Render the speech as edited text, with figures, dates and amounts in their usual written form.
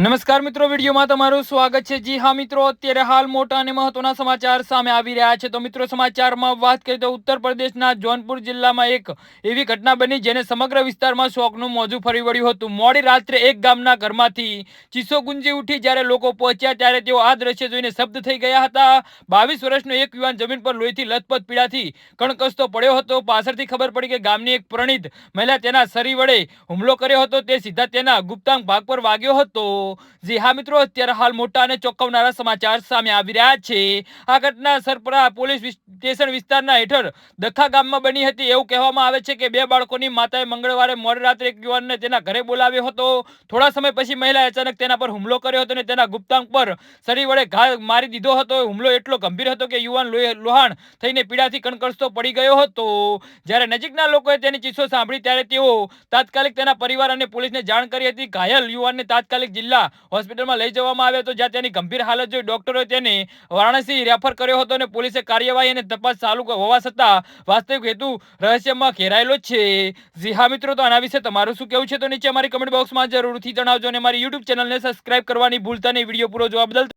નમસ્કાર મિત્રો, વિડીયોમાં તમારું સ્વાગત છે। જી હા મિત્રો, અત્યારે હાલ મોટા અને મહત્વના સમાચાર સામે આવી રહ્યા છે। તો મિત્રો, સમાચારમાં વાત કરીએ તો ઉત્તર પ્રદેશના જૌનપુર જિલ્લામાં એક એવી ઘટના બની જેને સમગ્ર વિસ્તારમાં શોકનું મોજું ફરી વળ્યું હતું। મોડી રાત્રે એક ગામના ઘરમાંથી ચીસો ગુંજી ઉઠી। જ્યારે લોકો પહોંચ્યા ત્યારે તેઓ આ દ્રશ્ય જોઈને શબ્દ થઈ ગયા હતા। 22 વર્ષનો એક યુવાન જમીન પર લોહીથી લથપથ પીડાથી કણકસતો પડ્યો હતો। પાછળથી ખબર પડી કે ગામની એક પરિણીત મહિલા તેના શરીર વડે હુમલો કર્યો હતો। તે સીધા તેના ગુપ્તાંગ ભાગ પર વાગ્યો હતો। જી હા મિત્રો, અત્યારે હાલ મોટા અને ચોંકાવનારા સમાચાર સામે આવી રહ્યા છે। આ ઘટના સરપરા પોલીસ સ્ટેશન વિસ્તારના હેઠળ દખા ગામમાં બની હતી। એવું કહેવામાં આવે છે કે બે બાળકોની માતાએ મંગળવારે મોડી રાત્રે એક યુવાનને તેના ઘરે બોલાવ્યો હતો। થોડા સમય પછી મહિલાએ અચાનક તેના પર હુમલો કર્યો હતો અને તેના ગુપ્તાંગ પર શરીર વડે ઘા મારી દીધો હતો। હુમલો એટલો ગંભીર હતો કે યુવાન લોહાણ થઈને પીડાથી કણકણસતો પડી ગયો હતો। જ્યારે નજીકના લોકોએ તેની ચીસો સાંભળી ત્યારે તેઓ તાત્કાલિક તેના પરિવાર અને પોલીસને જાણ કરી હતી। ઘાયલ યુવાનને તાત્કાલિક જિલ્લા હોસ્પિટલમાં લઈ જવામાં આવ્યો હતો, જ્યાં તેની ગંભીર હાલત જોઈ ડોક્ટરોએ તેને વારાણસી રેફર કર્યો હતો અને પોલીસે કાર્યવાહી અને તપાસ ચાલુ હોવા છતાં વાસ્તવિક હેતુ રહસ્યમાં ઘેરાયેલો છે। જી હા મિત્રો, તો આના વિશે તમારું શું કહેવું છે તો નીચે અમારી કમેન્ટ બોક્સમાં જરૂરથી જણાવજો અને અમારી યુટ્યુબ ચેનલને સબસ્ક્રાઇબ કરવાની ભૂલતા નહીં। વિડીયો પૂરો જોવા બદલ